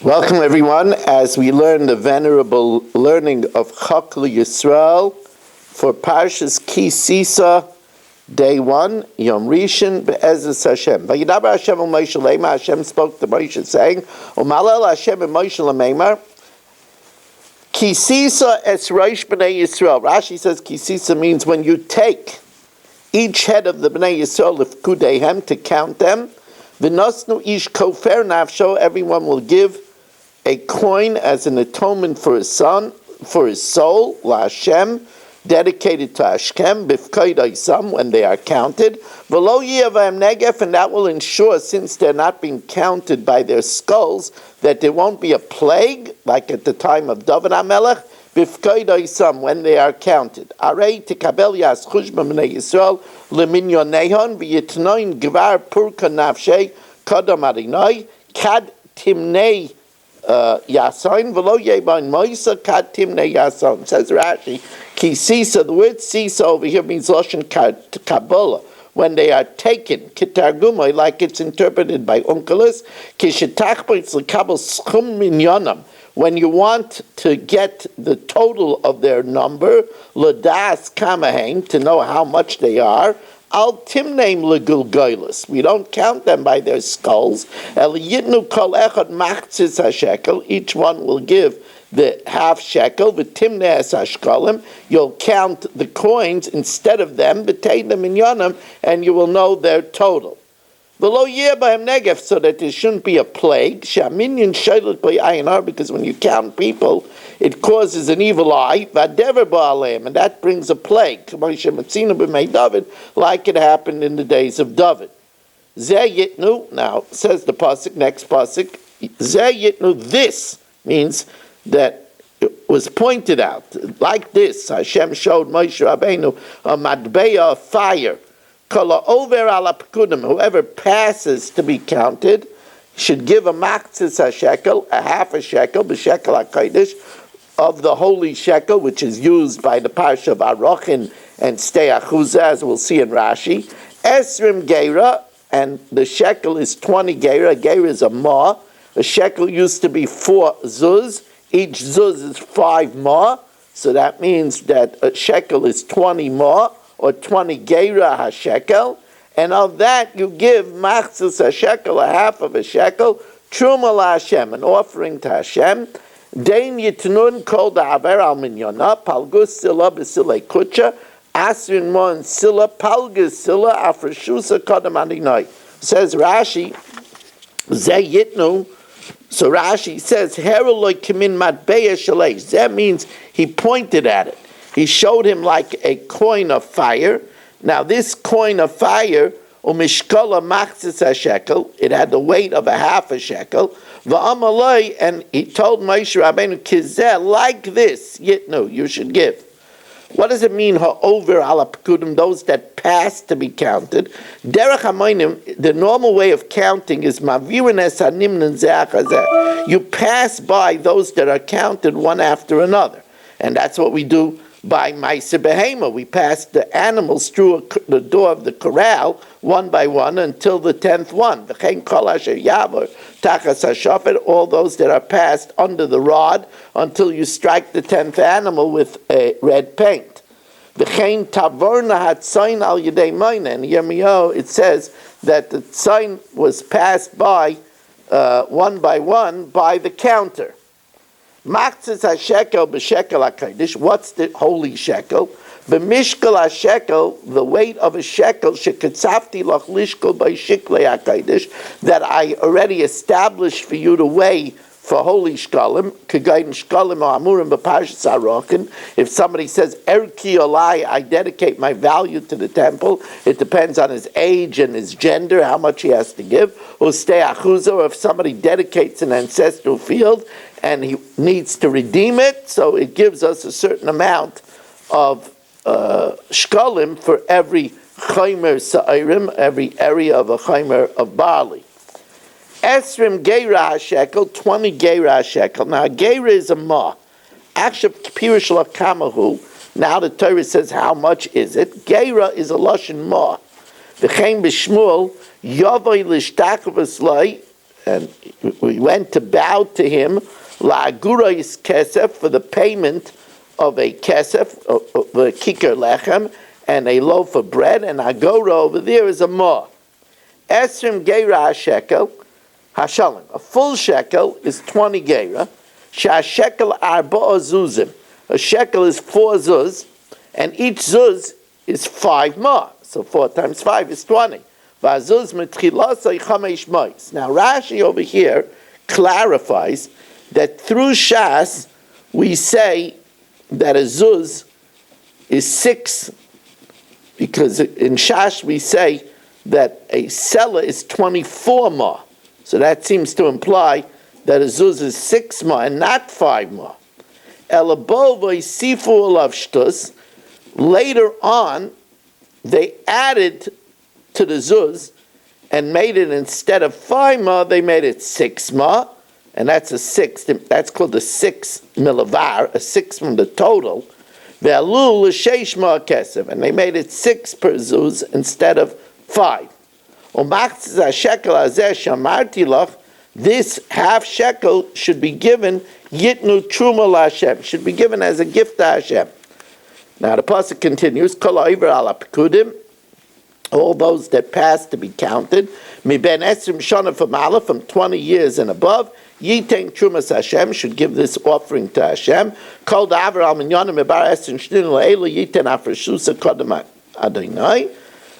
Welcome everyone as we learn the venerable learning of Chok Yisrael for Parshas Ki Sisa, day 1, Yom Rishon, Be'ezus Hashem. Vayidaber Hashem el Moshe Leimar, Hashem spoke to Moshe saying, Umalel Hashem el Moshe Leimar, Ki Sisa es Rosh B'nai Yisrael. Rashi says Ki Sisa means when you take each head of the B'nai Yisrael, if kudehem, to count them, V'nosnu ish kofer nafsho, everyone will give a coin as an atonement for his son, for his soul, la Hashem, dedicated to Hashem, bifkaid oisam, when they are counted. V'lo yiyavayim negef, and that will ensure, since they're not being counted by their skulls, that there won't be a plague, like at the time of David HaMelech, bifkaid oisam, when they are counted. Arei tikabel yaschush b'mnei Yisrael, leminyon nehon, v'yitnoin gvar purka nafshei, kadam arinoi, kad timnei Yason, v'lo yebain moisa kad timnei Yason. Says Rashi, Ki Sisa, the word Sisa over here means Lashon Kabbalah, when they are taken, Kitargumai, like it's interpreted by Onkelos, Kishetachbritz l'kabel schum minyonam, when you want to get the total of their number, Ladas Kamahain, to know how much they are, Al timneim legulgoilus. We don't count them by their skulls. El yitnu kol echad machtzis hashekel. Each one will give the half shekel. V'timneas hashkolim. You'll count the coins instead of them. V'tei them in yonam, and you will know their total. V'lo yeh b'hem negef, so that there shouldn't be a plague. Shaminyan shaylut b'yayinar, because when you count people, it causes an evil eye, v'adever ba'aleim, and that brings a plague, like it happened in the days of David. Zeh yitnu, now says the pasuk, next pasuk, Zeh yitnu, this means that it was pointed out, like this, Hashem showed Moshe Rabbeinu a madbeya of fire, kala over ala pekudim, whoever passes to be counted, should give a machzis hashekel, a half a shekel, b'shekel HaKodesh, of the holy shekel, which is used by the parsha of Arochin and Stei Achuzah, as we'll see in Rashi. Esrim Geira, and the shekel is 20 Geira. Geira is a ma. A shekel used to be 4 zuz. Each zuz is 5 ma. So that means that a shekel is 20 ma, or 20 Geira ha-shekel. And of that you give machzis ha-shekel, a half of a shekel, truma la Hashem, an offering to Hashem. Dein yitnun kol da'aver al minyona, palgus sila b'silei kucha, asrin mon sila, palgus sila, afreshusa kodam adinoi. Says Rashi, zeh yitnu, so Rashi says, heroloi kimin matbeya shalei. Zeh means he pointed at it. He showed him like a coin of fire. Now this coin of fire, umishkola machzis ha-shekel, it had the weight of a half a shekel, v'amalei, and he told Moshe Rabbeinu, kizeh, like this, yitnu, you should give. What does it mean, ha'over ala pekudim, those that pass to be counted? Derech hamoinim, the normal way of counting is mavirin es hanimnin zeh achazeh. You pass by those that are counted one after another. And that's what we do by Maaseh Behema. We pass the animals through the door of the corral one by one until the 10th one. V'chein kol asher yavor tachas hashofet, all those that are passed under the rod until you strike the 10th animal with a red paint. V'chein tavorna hatzayin al yedei moina. In Yirmiyahu it says that the sign was passed by one by one by the counter. Machzis ha-shekel b'shekel HaKodesh, what's the holy shekel? B'mishkel ha-shekel, the weight of a shekel, sheketzafti lach lishkel b'shiklei HaKodesh, that I already established for you to weigh for holy shkalim, k'gayin shkalim or amurim b'parshas Arochin. If somebody says, erki olai, I dedicate my value to the temple, it depends on his age and his gender, how much he has to give. Or stei achuzah, or if somebody dedicates an ancestral field, and he needs to redeem it, so it gives us a certain amount of shkalim for every chaymer sa'irim, every area of a chaymer of barley. Esrim geira ha-shekel, 20 geira ha-shekel. Now, geira is a ma. Actually, pirish lakamahu. Now the Torah says, how much is it? Geira is a lashon ma. V'chein b'shmuel, yavai l'shtachvus lai, and we went to bow to him, la'agurais kesef, for the payment of a kesef, of a kikar lechem, and a loaf of bread, and agora over there is a ma. Esrim geira shekel, hashalim. A full shekel is 20 geira. Shekel arba'a zuzim. A shekel is 4 zuz, and each zuz is 5 ma. So 4 times 5 is 20. Vazuz metchilasai chamesh mois. Now Rashi over here clarifies that through Shas we say that a zuz is 6, because in Shas we say that a seller is 24 ma. So that seems to imply that a zuz is 6 ma and not 5 ma. Elabovoi sifu alav shtus. Later on, they added to the zuz and made it, instead of 5 ma, they made it 6 ma, and that's a 6. That's called a 6 milivar, a 6 from the total. Ve'alu l'sheish ma kesef, and they made it 6 per zuz instead of 5. Umachtzis shekel hazeh shamarti lach. This half shekel should be given yitnu truma laHashem, should be given as a gift to Hashem. Now the pasuk continues, Kol ha'over al ha'pekudim, all those that pass to be counted, mi ben esrim shana famala, from 20 years and above, yiteng trumas Hashem, should give this offering to Hashem. Kol da'aver al minyanim mebar esrim shnin le'elu yiten afreshusa kodem Adonai.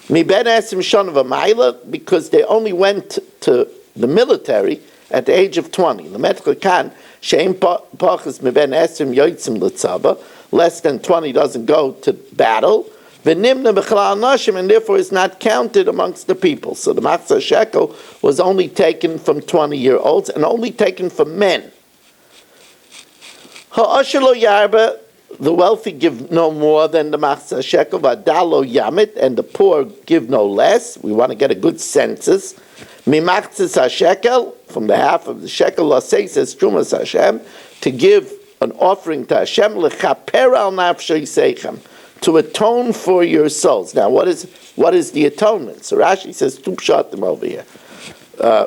Mi ben esrim shana v'mayla, because they only went to the military at the age of 20. L'metka kan she'im pachas mi ben esrim yotzim l'tzaba, less than 20 doesn't go to battle. V'nimna b'chalal nashim, and therefore is not counted amongst the people. So the matzah shekel was only taken from 20-year-olds and only taken from men. Ha'asher lo yarba, the wealthy give no more than the matzah shekel. V'adalo yamit, and the poor give no less. We want to get a good census. Mimatzis shekel, from the half of the shekel, lasei says trumas Hashem, to give an offering to Hashem, lechaper al nafshei seichem, to atone for your souls. Now, what is the atonement? So Rashi says two pshatim over here.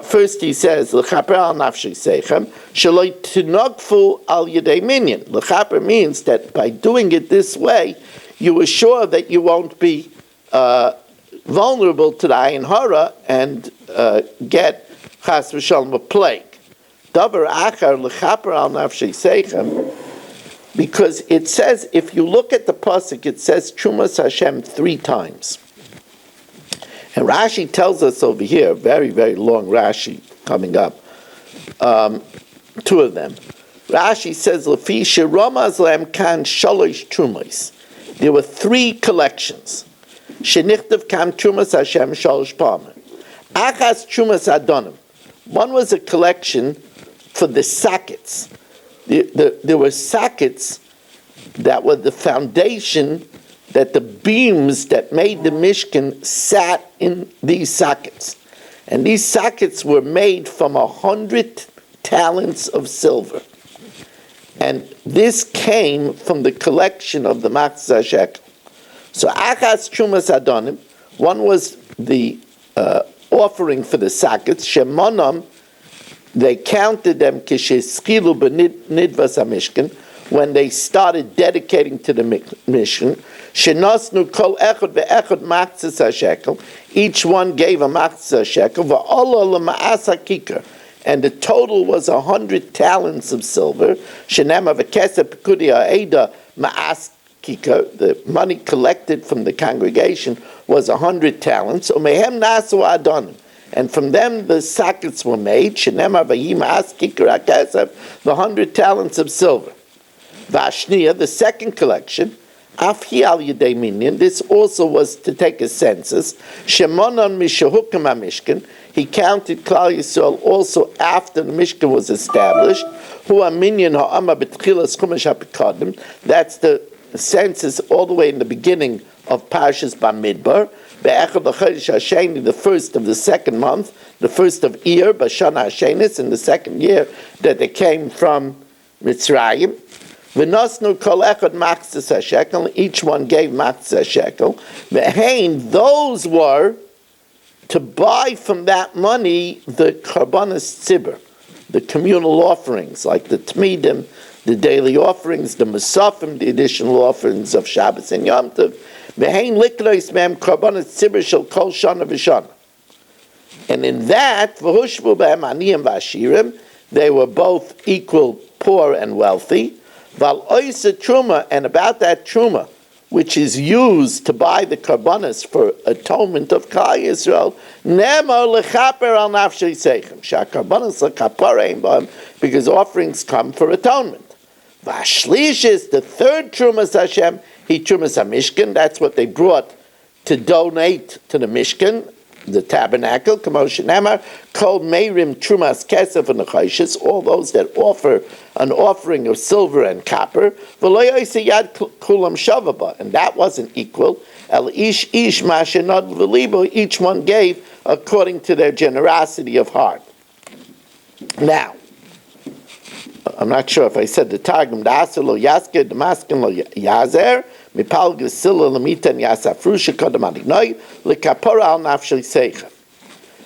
First, he says lechaper al nafshei seichem sheloi tinogfu al yedei minyan. Lechaper means that by doing it this way, you are sure that you won't be vulnerable to the ayin hara and get chas v'shalom a plague. Davar achar lechaper al nafshei seichem, because it says, if you look at the pasuk, it says Trumas Hashem 3 times. And Rashi tells us over here, very, very long Rashi coming up, 2 of them. Rashi says, Lefi sheramaz lehem kan shalosh trumas. There were 3 collections. Shenichtav kam Trumas Hashem shalosh palmer. Achas Trumas Adonim. One was a collection for the sockets. There were sockets that were the foundation, that the beams that made the Mishkan sat in these sockets. And these sockets were made from 100 talents of silver. And this came from the collection of the Matzah Shekel. So Achas Trumas Adonim, one was the offering for the sockets, Shemonam, they counted them kisheskilu b'nidvas hamishkan, when they started dedicating to the Mishkan. Shenosnu kol echad ve'echad matzis hashekel. Each one gave a matzis hashekel. Va'olah l'ma'as hakikar, and the total was 100 talents of silver. Shenema v'kesef pekudi ha'eda ma'as kikar. The money collected from the congregation was 100 talents. Umehem nasu adonim. And from them the sockets were made, the 100 talents of silver. Vashniya, the second collection, Afhi al Yedei Minyan, this also was to take a census. Shemonon Mishahukam HaMishkan, he counted Klal Yisrael also after the Mishkan was established. Hu HaMinyan Ha'ama B'tchilas Chumash HaPekadim, that's the census all the way in the beginning of Parshas Bamidbar. The first of the second month, the first of Iyar, Bashana Hashenis, in the second year that they came from Mitzrayim. V'nosnu kol echad matzis hashekel, each one gave matzis hashekel. V'hein, those were to buy from that money the karbanas tzibur, the communal offerings, like the tmidim, the daily offerings, the musafim, the additional offerings of Shabbos and Yom Tov. V'hein liklois mem karbanas tzibur shel kol shana v'shana. And in that, v'hushvu b'hem aniyim v'ashirim, they were both equal, poor and wealthy. Val oisa truma, and about that truma, which is used to buy the karbanas for atonement of Klal Yisrael, nemo lechaper al nafshei seichem, she'karbanas lechapareim b'hem, because offerings come for atonement. V'ashlish is the third trumas Hashem, he trumas hamishkan, that's what they brought to donate to the Mishkan, the tabernacle, Kamosha Nemar, Kol Meirim Trumas Kesef and Nechayshis, all those that offer an offering of silver and copper, Yad Kulam Shavaba, and that wasn't equal. El Ish Mashenad V'libo, each one gave according to their generosity of heart. Now, I'm not sure if I said the Targum, Da'asir lo Yasker, Damaskin lo Yazer, Mipal Gesila Lamitan Yasafrusha Kodamadinoi, Likapora al Nafshel Seicha.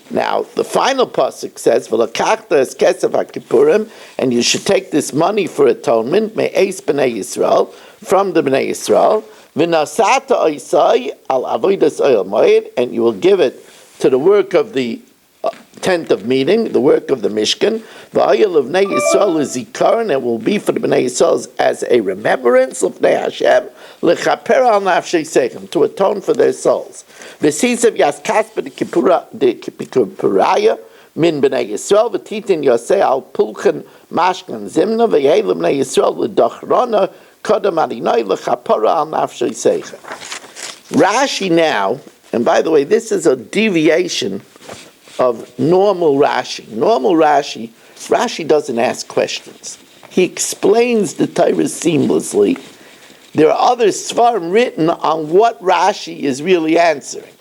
Now, the final pasuk says, V'lakachta es kesef HaKippurim, and you should take this money for atonement, Me'ez B'nai Yisrael, from the B'nai Yisrael, V'nasata Oisai al Avodas Oil Moed, and you will give it to the work of the tent of meeting, the work of the Mishkan. The oil of Bnei Yisrael is zikaron, and will be for the Bnei Yisrael as a remembrance of Bnei Hashem, lechaper al nafshei seichem, to atone for their souls. V'sisav yaskas b'kipuraya min Bnei Yisrael, v'titin yosei al pulchen mashkan zimna, v'yeil Bnei Yisrael l'dochrona kodam adinoi lechaper al nafshei seichem. Rashi now, and by the way, this is a deviation of normal Rashi. Normal Rashi doesn't ask questions. He explains the Torah seamlessly. There are other svarim written on what Rashi is really answering.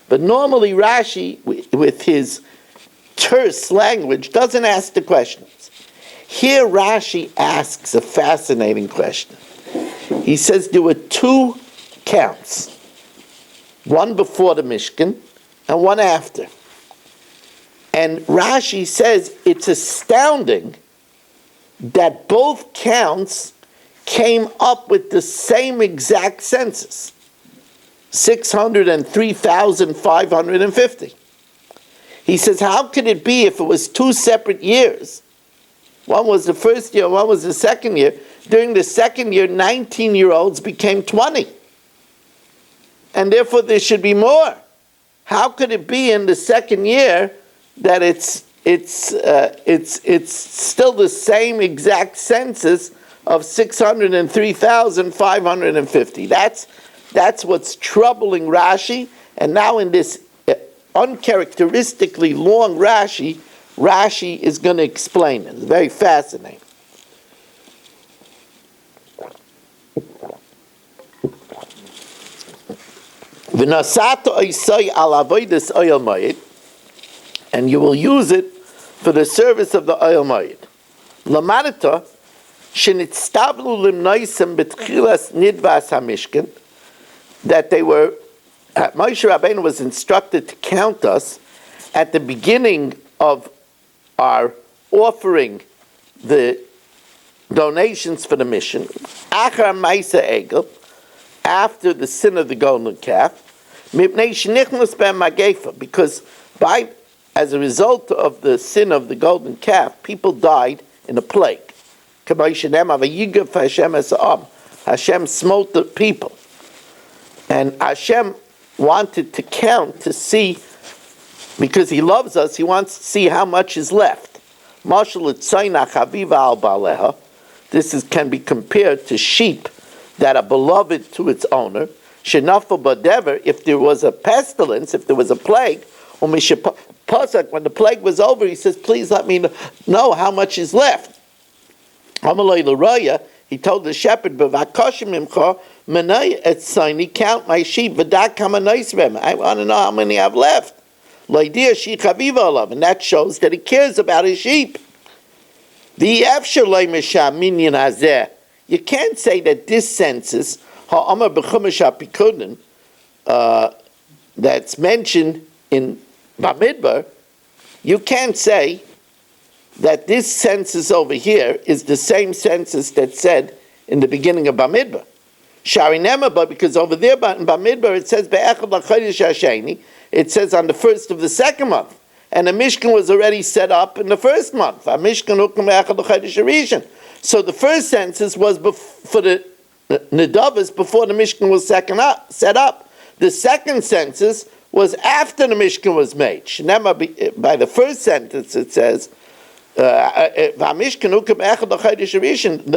But normally Rashi, with his terse language, doesn't ask the questions. Here Rashi asks a fascinating question. He says there were two counts, one before the Mishkan and one after. And Rashi says it's astounding that both counts came up with the same exact census, 603,550. He says, how could it be if it was two separate years? One was the first year, one was the second year. During the second year, 19-year-olds became 20. And therefore there should be more. How could it be in the second year that it's still the same exact census of 603,550. That's what's troubling Rashi. And now in this uncharacteristically long Rashi is going to explain it. It's very fascinating. V'nasato oisai al avodas oyel moed, and you will use it for the service of the Oyel Moed. Lamadata, shenitztablu limnoisem betchilas nidvas hamishkan, that they were, Moshe Rabbeinu was instructed to count us at the beginning of our offering the donations for the mission, achar ma'isa egel, after the sin of the golden calf, mipnei shenichnos ben magefa, because as a result of the sin of the golden calf, people died in a plague. Hashem smote the people. And Hashem wanted to count to see, because he loves us, he wants to see how much is left. This can be compared to sheep that are beloved to its owner. If there was a pestilence, if there was a plague, when the plague was over, he says, please let me know how much is left. He told the shepherd, count my sheep. I want to know how many I've left. And that shows that he cares about his sheep. You can't say that this census, that's mentioned in Bamidbar, you can't say that this census over here is the same census that said in the beginning of Bamidbar. Shari Nemaba, because over there in Bamidbar it says Be'echad l'chodesh hasheni, it says on the first of the second month, and the Mishkan was already set up in the first month. Mishkan ukum Be'echad l'chodesh harishon. So the first census was for the Nedavos before the Mishkan was set up. The second census was after the Mishkan was made. By the first sentence it says, the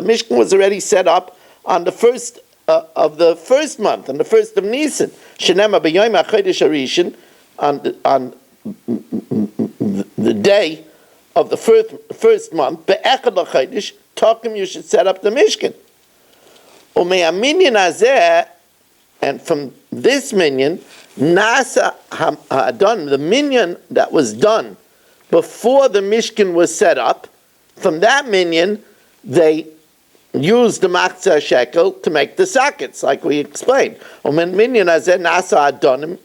Mishkan was already set up on the first of the first month, on the first of Nisan. On the day of the first month, you should set up the Mishkan. And from this minyan, Nasa Hadon, the minyan that was done before the Mishkan was set up, from that minyan, they used the Machzah shekel to make the sockets, like we explained. The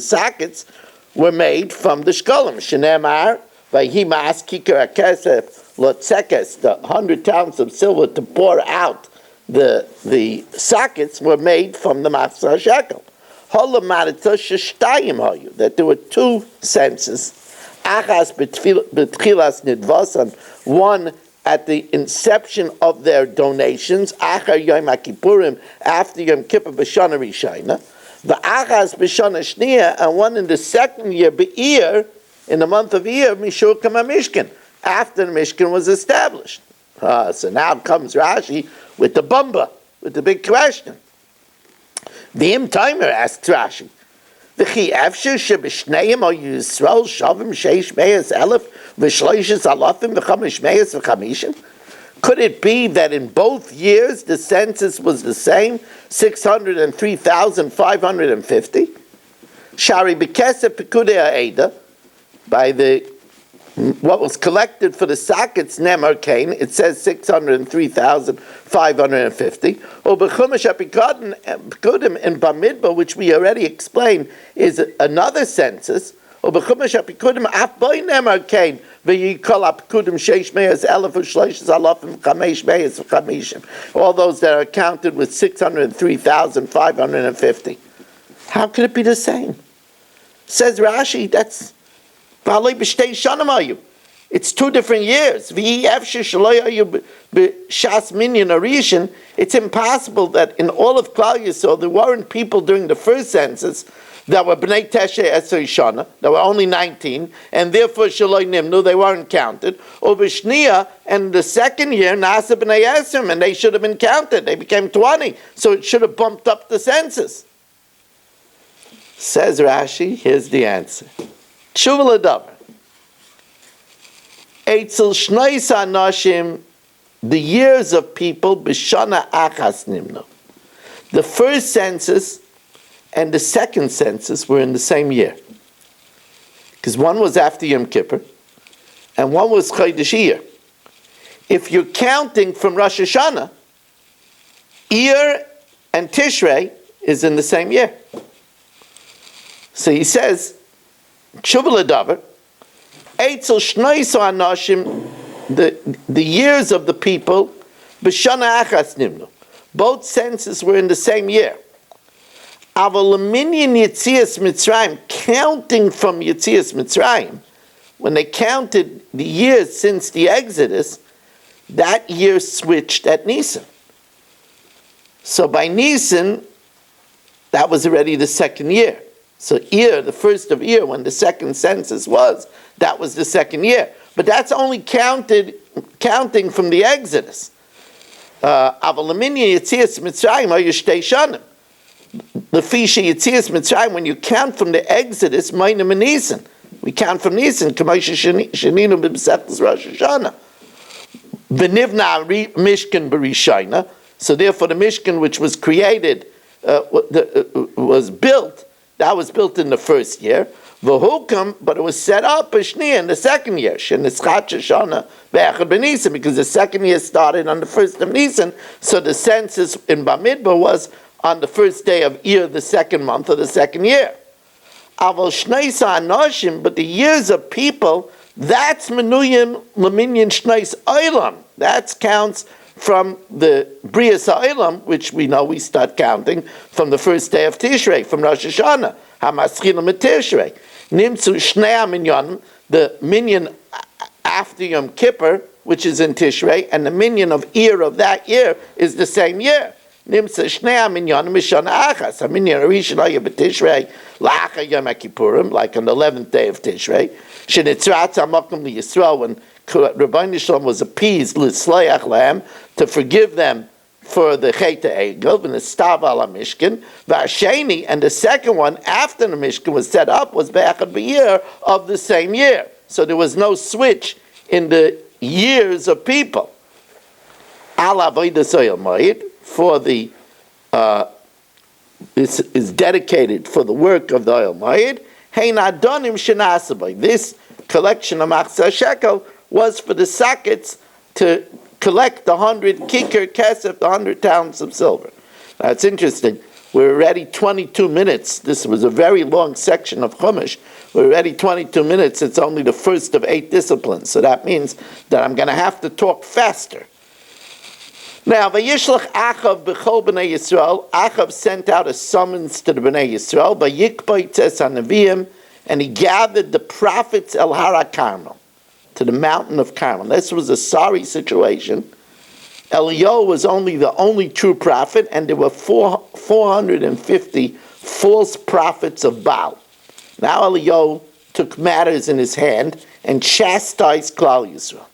sockets were made from the shkolim. Shenemar, Vahimas Kikar Kesef, Lotzekes, the 100 talents of silver to pour out the sockets were made from the Machzah shekel. That there were two senses. Achas betchilas nidvasan, one at the inception of their donations, achar Yom HaKippurim, after Yom Kippur b'shana rishayna, the achas b'shana shniya, and one in the second year, be'ir, in the month of Iyar, mishur kama mishkan, after the Mishkan was established. So now comes Rashi with the bumba, with the big question. The Timer asks Rashi, V'chi efshir sheb'shneim o Yisrael shavim sheish meyas elef v'shloishes alafim v'chamish meyas v'chamishim? Could it be that in both years the census was the same, 603,550? Shari b'kesef pekudei ha'eda, by the what was collected for the sockets, Nemar Kain, it says 603,550. Or B'chumash HaPikudim in Bamidbar, which we already explained, is another census. Or B'chumash HaPikudim af boy Nemar Kain, v'yikol HaPikudim sheish meyas elef u'shloishes alafim chamesh meyas v'chamishim. All those that are counted with 603,550. How could it be the same? Says Rashi, that's it's 2 different years. It's impossible that in all of Klal Yisrael there weren't people during the first census that were B'nai Teshe Eser Shana, that were only 19, and therefore Shaloi Nimnu, they weren't counted. Or B'shniya, and the second year, Nasa B'nai Esrim, and they should have been counted. They became 20, so it should have bumped up the census. Says Rashi, here's the answer. Tshuva l'davar. Eitzel shnois anashim, the years of people, b'shana achas nimnu. The first census and the second census were in the same year. Because one was after Yom Kippur, and one was Chodesh Iyar. If you're counting from Rosh Hashanah, Iyar and Tishrei is in the same year. So he says, Tshuva l'davar, Eitzel shnois anashim, the years of the people, b'shana achas nimnu. Both census were in the same year. Aval l'minyan Yetzias Mitzrayim, counting from Yetzias Mitzrayim, when they counted the years since the Exodus, that year switched at Nisan. So by Nisan, that was already the second year. So Iyar, the first of Iyar, when the second census was, that was the second year. But that's only counting from the Exodus. When you count from the Exodus, we count from Nisan. So therefore the Mishkan which was created, was built, that was built in the first year. V'hukam, but it was set up in the second year. Because the second year started on the first of Nisan, so the census in Bamidbar was on the first day of Iyar, the second month of the second year. Aval Shneisa Anoshim, but the years of people, that's Menuyim Laminyan Shneis Olam. That counts from the Brias Ha'olam, which we know we start counting from the first day of Tishrei, from Rosh Hashanah. HaMaschil M'Tishrei. Nimtzu Shnei HaMinyanim, the minyan after Yom Kippur, which is in Tishrei, and the minyan of year of that year is the same year. Nimtzu Shnei HaMinyanim Mishana Achas. HaMinyan Rishon Haya B'Tishrei, L'Achar Yom HaKippurim, like on the 11th day of Tishrei. Shenitzrat HaMakom L'Yisrael, when Rabbi Shalom was appeased l'slayach lahem, to forgive them for the Chet HaEgel, and the Stav ala Mishkan. V'asheni, and the second one after the Mishkan was set up was Be'echad B'Yir of the same year. So there was no switch in the years of people. Al Avodas Oyel Moed, for the this is dedicated for the work of the Oyel Moed. Hein Adonim Shenasabay. This collection of Machzah Shekel was for the sockets to collect the 100 kikar kesef, the 100 talents of silver. Now it's interesting. We're already 22 minutes. This was a very long section of Chumash. We're already 22 minutes. It's only the first of 8 disciplines. So that means that I'm going to have to talk faster. Now, Vayishlach Achav b'chol b'nei Yisrael. Achav sent out a summons to the b'nei Yisrael. Vayikba yitzes hanaviyim, and he gathered the prophets El Hara Carmel, to the mountain of Carmel. This was a sorry situation. Eliyahu was the only true prophet, and there were 450 false prophets of Baal. Now Eliyahu took matters in his hand and chastised Klal Yisrael.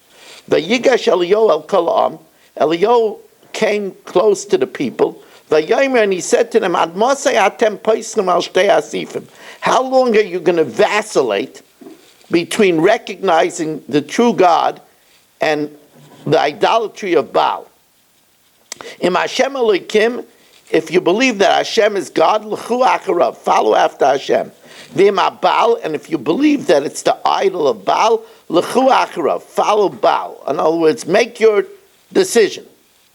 Vayigash Eliyahu el kol ha'am. Eliyahu came close to the people. Vayomer, and he said to them, Ad mosei atem poiskim al shtei asifim. How long are you going to vacillate between recognizing the true God and the idolatry of Baal? Im Hashem Elokim, if you believe that Hashem is God, l'chu acharav, follow after Hashem. V'im Baal, and if you believe that it's the idol of Baal, l'chu acharav, follow Baal. In other words, make your decision.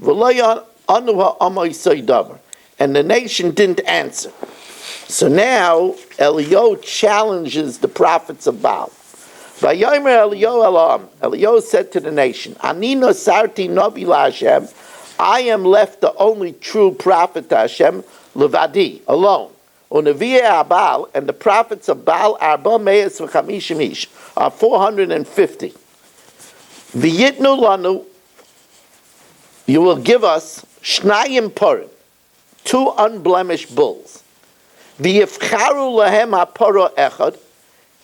V'lo anu ha'amay saydavar, and the nation didn't answer. So now Eliyahu challenges the prophets of Baal. Vayomer Eliyahu elam. Eliyahu said to the nation, Ani nosarti novi laHashem. I am left the only true prophet to Hashem, levadi, alone. Unaviyeh Baal, and the prophets of Baal arba me'es v'chamishim ish, are 450. V'yitnu lanu, you will give us shnayim parim, 2 unblemished bulls. V'yifcharu lahem ha'paro echad,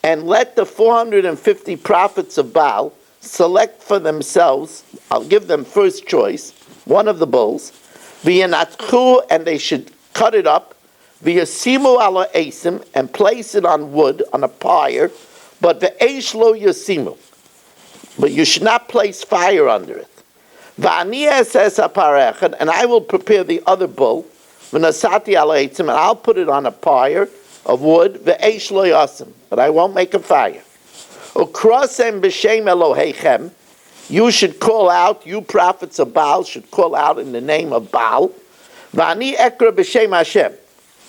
and let the 450 prophets of Baal select for themselves, I'll give them first choice, one of the bulls, v'yanatchu, and they should cut it up, v'yasimu ala esim, and place it on wood, on a pyre, but v'eish lo yasimu, but you should not place fire under it. V'ani eses ha'parechad, and I will prepare the other bull, v'nasati ala esim, and I'll put it on a pyre of wood, v'eish lo yasim, but I won't make a fire. Ukrasem b'shem Elohechem, you should call out, you prophets of Baal should call out in the name of Baal. V'ani ekra b'shem Hashem,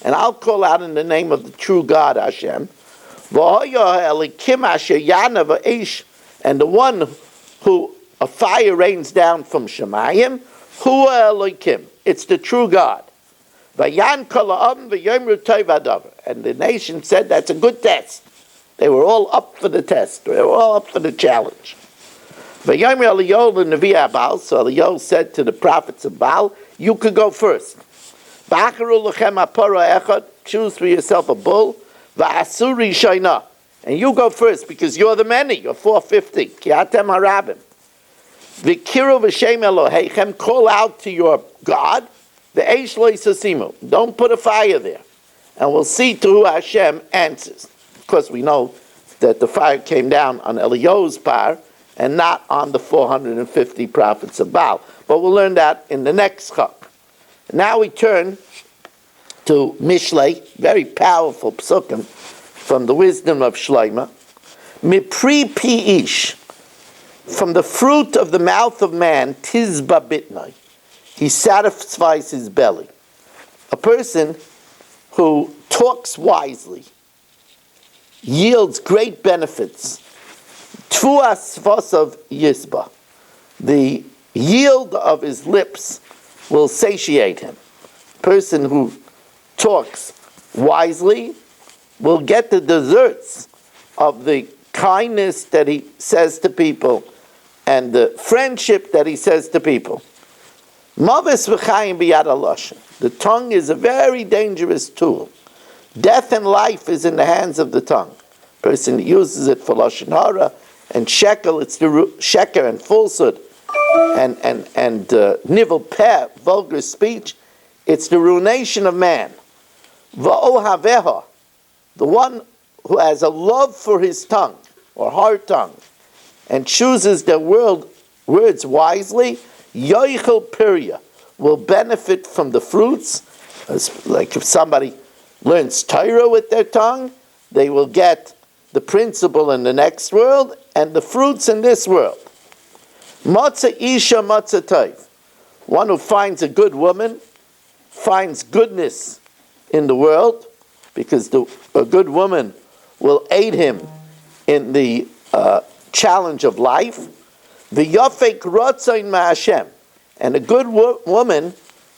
and I'll call out in the name of the true God Hashem. V'hoyo elikim asher yana v'eish, and the one who a fire rains down from Shemayim, hu elikim, it's the true God. V'yan kol ha'am v'yomru tov hadavar, and the nation said that's a good test. They were all up for the test. They were all up for the challenge. V'yomer Eliyahu l'nevi'ah Baal, so Eliyahu said to the prophets of Baal, you could go first. V'acharu l'chem ha'paro echad, choose for yourself a bull. V'asu rishayna, and you go first because you're the many, you're 450. Ki atem harabim. V'kiru v'shem Elohechem, call out to your God. V'eish lo yisasimu, don't put a fire there. And we'll see to who Hashem answers. Of course, we know that the fire came down on Eliyahu's par and not on the 450 prophets of Baal. But we'll learn that in the next chok. Now we turn to Mishlei, very powerful psukim from the wisdom of Shlomo. Mipri pi ish, from the fruit of the mouth of man, tizba bitnai, he satisfies his belly. A person who talks wisely, yields great benefits. Tfuas vasav yisba. The yield of his lips will satiate him. Person who talks wisely will get the desserts of the kindness that he says to people and the friendship that he says to people. Mavis v'chayim biyad halashon. The tongue is a very dangerous tool. Death and life is in the hands of the tongue. Person uses it for lashon hara and shekel. It's the sheker and falsehood and nivel peh, vulgar speech. It's the ruination of man. Va'ohaveha, the one who has a love for his tongue or hard tongue and chooses their words wisely, yoichel pirya, will benefit from the fruits. Like if somebody learns Torah with their tongue, they will get the principle in the next world and the fruits in this world. Matzah isha matzah tov. One who finds a good woman finds goodness in the world, because a good woman will aid him in the challenge of life. V'yafek ratzain ma'Hashem, and a good woman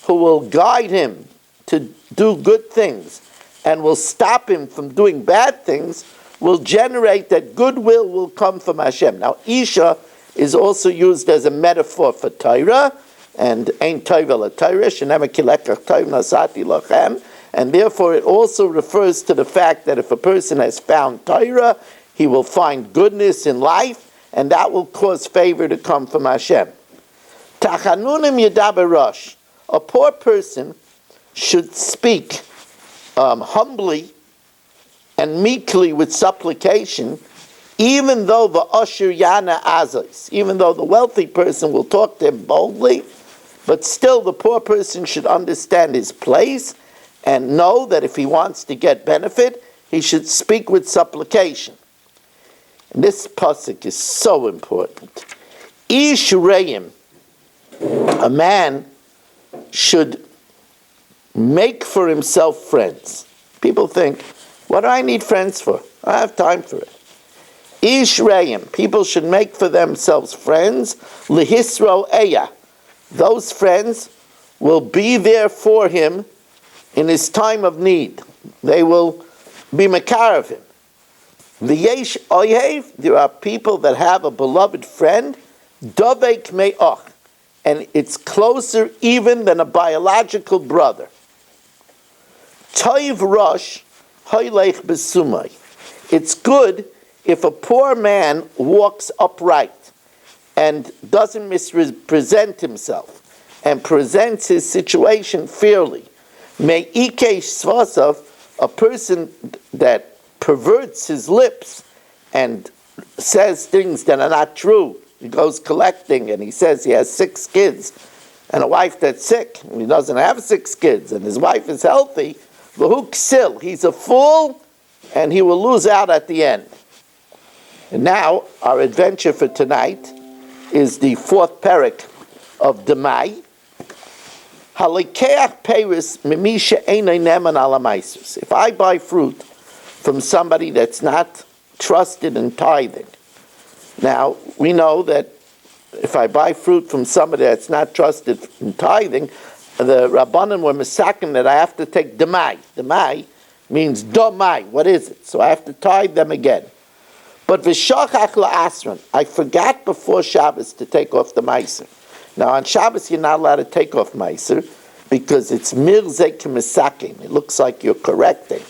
who will guide him to do good things and will stop him from doing bad things, will generate that goodwill will come from Hashem. Now, Isha is also used as a metaphor for Torah, and Ein Torah la Torah, Shenema Kilekach Tov Nasati Lachem, and therefore it also refers to the fact that if a person has found Torah, he will find goodness in life, and that will cause favor to come from Hashem. Tachanunim Yedaber Rosh. A poor person should speak humbly and meekly with supplication, even though the Asher Yana Azais, even though the wealthy person will talk to him boldly, but still the poor person should understand his place and know that if he wants to get benefit, he should speak with supplication. And this pasuk is so important. Ish reim, a man should make for himself friends. People think, what do I need friends for? I have time for it. Ish reim, people should make for themselves friends. Lihisro eya, those friends will be there for him in his time of need. They will be makar of him. V'yesh oyev, there are people that have a beloved friend, dovek me'ach, and it's closer even than a biological brother. Toiv rosh hoylech besumai. It's good if a poor man walks upright and doesn't misrepresent himself and presents his situation fairly. May ikesh svasav, a person that perverts his lips and says things that are not true. He goes collecting and he says he has 6 kids and a wife that's sick. He doesn't have 6 kids and his wife is healthy. V'hu he's a fool and he will lose out at the end. And now our adventure for tonight is the 4th parak of Demai. If I buy fruit from somebody that's not trusted in tithing. Now, we know that if I buy fruit from somebody that's not trusted in tithing, the Rabbanan were misakim that I have to take demai. Demai means domai. What is it? So I have to tithe them again. But v'shachach la'asran, I forgot before Shabbos to take off the meiser. Now on Shabbos you're not allowed to take off meiser because it's mirzek misakim. It looks like you're correcting.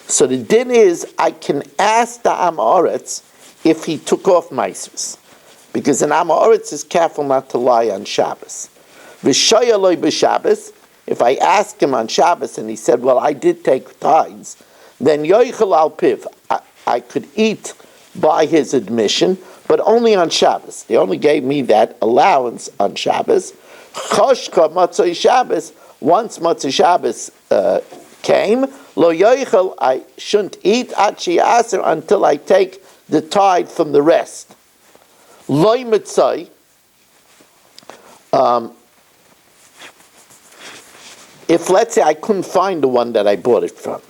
So the din is, I can ask the Amoritz if he took off meisers, because an Amoritz is careful not to lie on Shabbos. V'shayaloi b'Shabbos, if I ask him on Shabbos and he said, well, I did take tithes, then yoichel al piv, I could eat by his admission, but only on Shabbos. They only gave me that allowance on Shabbos. Choshka Matzah Shabbos, once Matzah Shabbos came, lo yoichel, I shouldn't eat achi aser until I take the tithe from the rest. Loi mitzai, if let's say I couldn't find the one that I bought it from,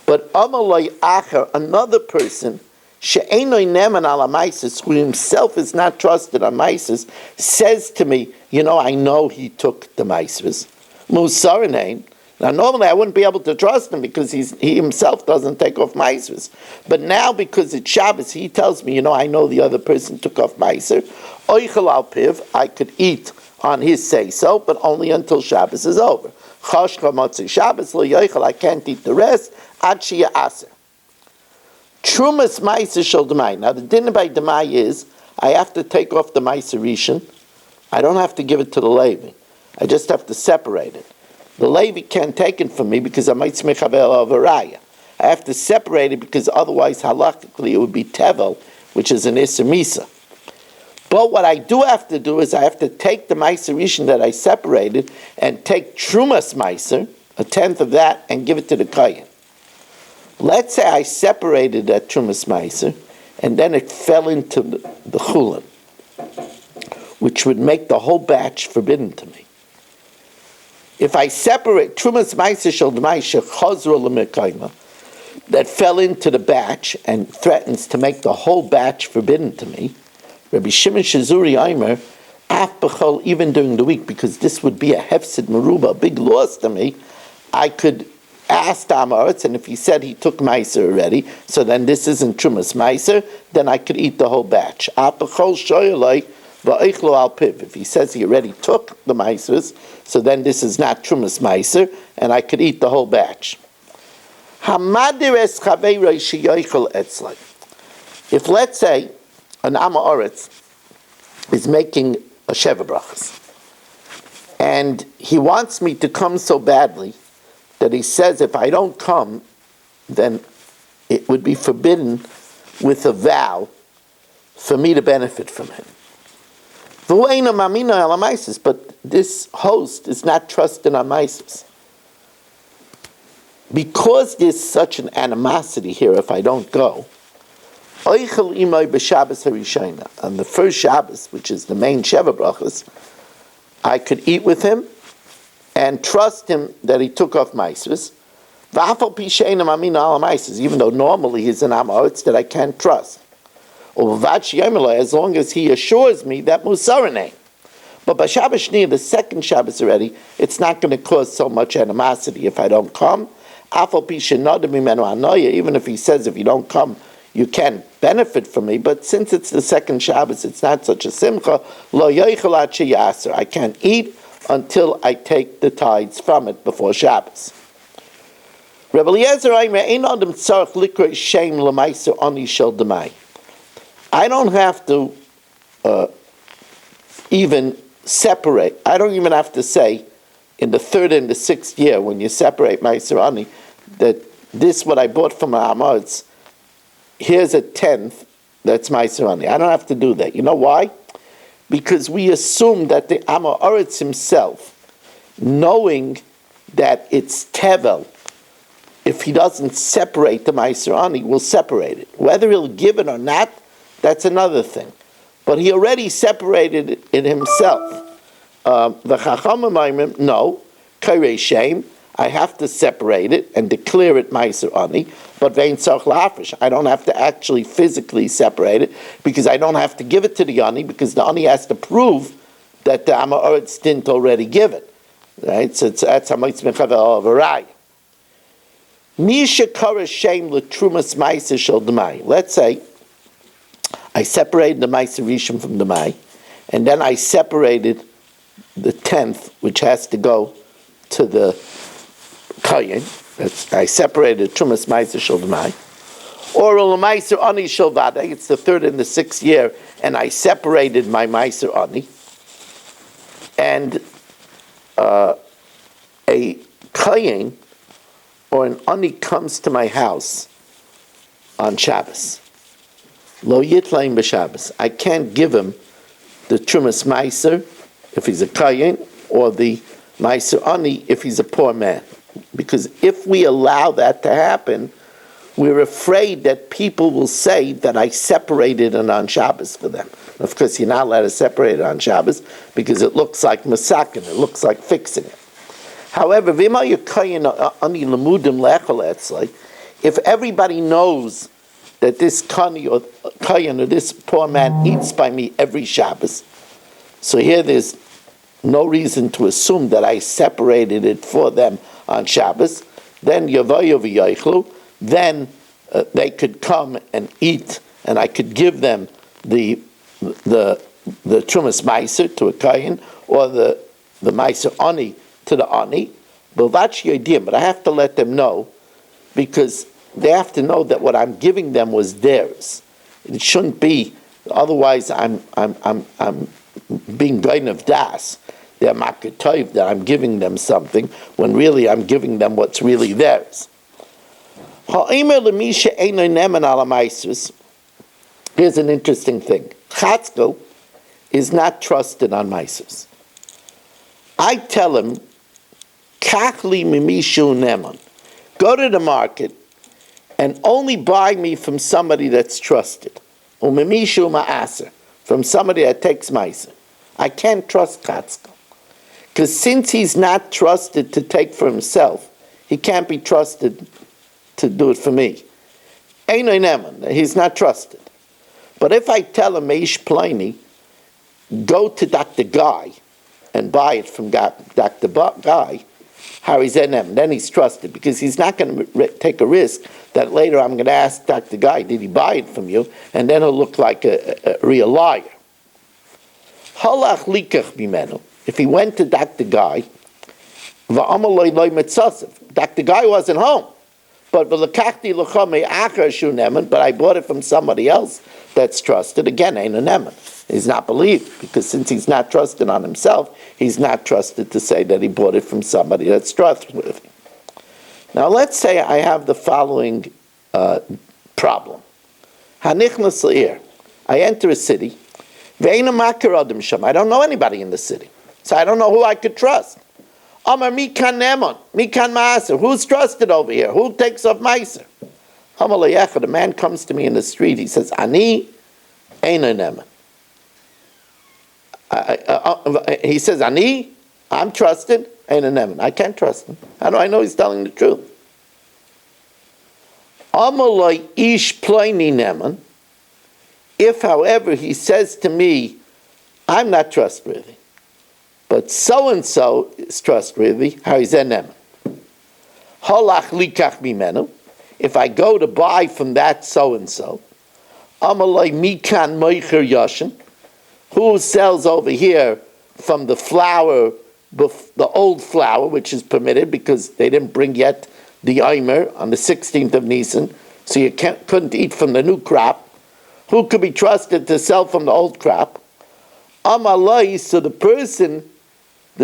But Amalai Acher, another person, She'enoi neman ala maisis, who himself is not trusted on maisis, says to me, I know he took the maisis. Musaranein. Now, normally I wouldn't be able to trust him because he himself doesn't take off maisis. But now, because it's Shabbos, he tells me, I know the other person took off maiser. Oichel al piv, I could eat on his say-so, but only until Shabbos is over. Chashcha motzei Shabbos lo yoichel, I can't eat the rest. Ad shia aser. Trumas maiser shel demai. Now, the din by demai is, I have to take off the maiser rishon. I don't have to give it to the Levi. I just have to separate it. The Levi can't take it from me because I might smechavel of a raya. I have to separate it because otherwise halachically it would be tevel, which is an iser misa. But what I do have to do is I have to take the meiser rishon that I separated and take trumas meiser, a tenth of that, and give it to the kohen. Let's say I separated that trumas meiser, and then it fell into the chulin, which would make the whole batch forbidden to me. If I separate trumas meiser shel demai shechazru l'mekayma, that fell into the batch and threatens to make the whole batch forbidden to me, Rabbi Shimon Shazuri Aimer, af b'chol, even during the week, because this would be a hefsid meruba, a big loss to me, I could ask Amaretz, and if he said he took meiser already, so then this isn't trumas meiser, then I could eat the whole batch. Af b'chol shoyalei va'eichlo al piv. If he says he already took the meisers, so then this is not trumas meiser, and I could eat the whole batch. Hamadires chaveiroi sheyoichel etzlai. If, let's say, an Amaretz is making a Sheva Brachas, and he wants me to come so badly that he says if I don't come, then it would be forbidden with a vow for me to benefit from him. But this host is not trusted on Mises. Because there's such an animosity here if I don't go, on the first Shabbos, which is the main Sheva Brachas, I could eat with him and trust him that he took off Maises, even though normally he's an Amaretz that I can't trust. As long as he assures me that Musarane. But by Shabbos Shnia, the second Shabbos already, it's not going to cause so much animosity if I don't come. Even if he says if you don't come, you can benefit from me, but since it's the second Shabbos, it's not such a simcha. I can't eat until I take the tithes from it before Shabbos. Rebbe Eliezer Aimer, I don't have to even separate. I don't even have to say in the third and the sixth year when you separate Meiser Ani that this what I bought from Amaretz. Here's a tenth that's Meiser Ani. I don't have to do that. You know why? Because we assume that the Amaretz himself, knowing that it's Tevel, if he doesn't separate the Meiser Ani, will separate it. Whether he'll give it or not, that's another thing. But he already separated it himself. The Chachamim, no, Kairei Shem, I have to separate it and declare it Meiser Ani, but Vein Tzarch La'afresh. I don't have to actually physically separate it because I don't have to give it to the Ani because the Ani has to prove that the Amaretz didn't already give it. Right? So that's Hamitz Mechavel of a Raya. Misha Kara Shem L'Trumas Meiser Shel Demai. Let's say I separated the Meiser Rishon from Demai, and then I separated the tenth, which has to go to the Kayin. I separated Trumas Meiser Shel Demai. Or Meiser Ani Shel Vadai. It's the third and the sixth year, and I separated my Meiser Ani. And a Kayin or an Ani comes to my house on Shabbos. Lo Yitlaim b'Shabbos. I can't give him the Trumas Meiser if he's a Kayin, or the Meiser Ani if he's a poor man. Because if we allow that to happen, we're afraid that people will say that I separated it on Shabbos for them. Of course, you're not allowed to separate it on Shabbos because it looks like masakin, it looks like fixing it. However, If everybody knows that this Kani or Kayan or this poor man eats by me every Shabbos, so here there's no reason to assume that I separated it for them on Shabbos, then Yavayu v'Yaichlu, then they could come and eat, and I could give them the Trumas Meiser to a Kayan, or the Meiser Ani to the Ani, but I have to let them know, because they have to know that what I'm giving them was theirs. It shouldn't be, otherwise I'm being gain of das. They're makatoiv, that I'm giving them something, when really I'm giving them what's really theirs. Here's an interesting thing. Chatzkel is not trusted on Meisus. I tell him, Kachli mimishu neman. Go to the market and only buy me from somebody that's trusted. Umimishu ma'aser. From somebody that takes Meiser. I can't trust Chatzkel. Because since he's not trusted to take for himself, he can't be trusted to do it for me. Einoi neman. He's not trusted. But if I tell him, Meish Pliny, go to Dr. Guy and buy it from Dr. Guy, then he's trusted, because he's not going to take a risk that later I'm going to ask Dr. Guy, did he buy it from you? And then he'll look like a real liar. Halach likach bimenu. If he went to Dr. Guy, Dr. Guy wasn't home. But I bought it from somebody else that's trusted. Again, ain't a neman. He's not believed, because since he's not trusted on himself, he's not trusted to say that he bought it from somebody that's trustworthy. Now, let's say I have the following problem. Hanichnas le'ir. I enter a city. Ve'ena makar adam sham. I don't know anybody in the city, so I don't know who I could trust. Amar mikan neman, mikan maaser. Who's trusted over here? Who takes off meiser? Amar le'yechad. A man comes to me in the street. He says, Ani eina neman. He says, Ani, I'm trusted, eina neman. I can't trust him. How do I know he's telling the truth? Amar lo ish pliny neman. If, however, he says to me, I'm not trustworthy, but so-and-so is trustworthy, harizenem. Holach likach mimenu. If I go to buy from that so-and-so, amalei mikan moicher yashin. Who sells over here from the flour, the old flour, which is permitted because they didn't bring yet the Eimer on the 16th of Nisan, so you couldn't eat from the new crop. Who could be trusted to sell from the old crop? Amalai, so the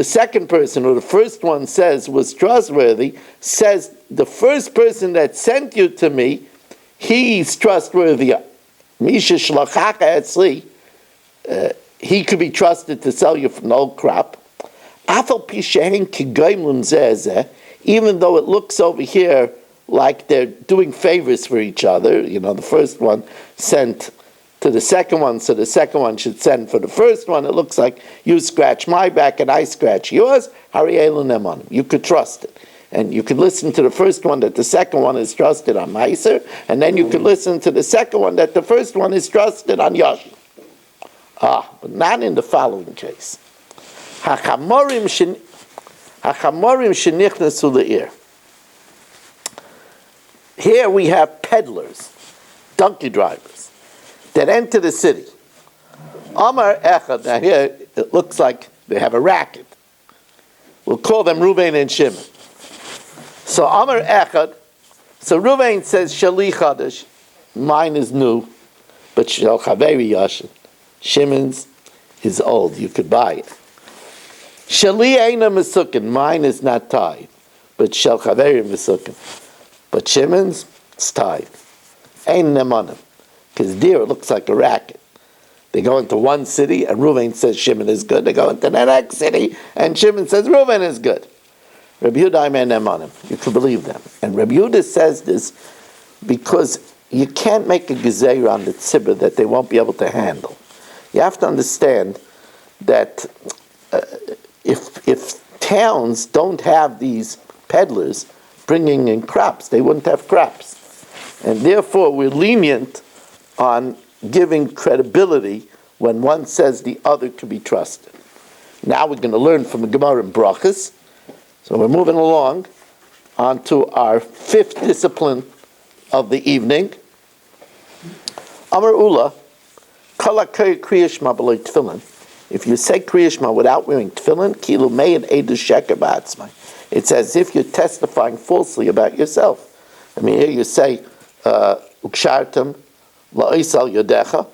second person, or the first one says, was trustworthy, says the first person that sent you to me, he's trustworthy. Misha shlachaka etzli, he could be trusted to sell you from the old crop. Afal pishein kigaimlum zeh, even though it looks over here like they're doing favors for each other. You know, the first one sent to the second one, so the second one should send for the first one. It looks like you scratch my back and I scratch yours. You could trust it. And you could listen to the first one that the second one is trusted on Meiser, and then you could listen to the second one that the first one is trusted on Yosh. But not in the following case. Hachamorim shenichnasu le'ir. Here we have peddlers, donkey drivers, that enter the city. Amar Echad, now here it looks like they have a racket. We'll call them Ruvain and Shimon. So Amar Echad, so Ruvain says, Shali Chadash, mine is new, but Shal Chaveri Yashin. Shimon's is old, you could buy it. Shali Eina Mesukin, mine is not tied, but Shal Chaveri Mesukin. But Shimon's, it's tied. Ein nemanim. Because deer, it looks like a racket. They go into one city, and Reuven says Shimon is good. They go into the next city, and Shimon says Reuven is good. Rabbi Yehuda Aimer nemanim. You can believe them. And Rabbi Yehuda says this because you can't make a gezeira on the tzibur that they won't be able to handle. You have to understand that if towns don't have these peddlers bringing in crops, they wouldn't have crops. And therefore, we're lenient on giving credibility when one says the other to be trusted. Now we're going to learn from the Gemara in Brachas. So we're moving along onto our fifth discipline of the evening. Amar Ula, Kala Kriya Shema b'lo tefillin. If you say Kriya Shema without wearing tefillin, kilu me'ed edu sheker ba'atzmai. It's as if you're testifying falsely about yourself. I mean, here you say, Ukshartem la'isal yodecha,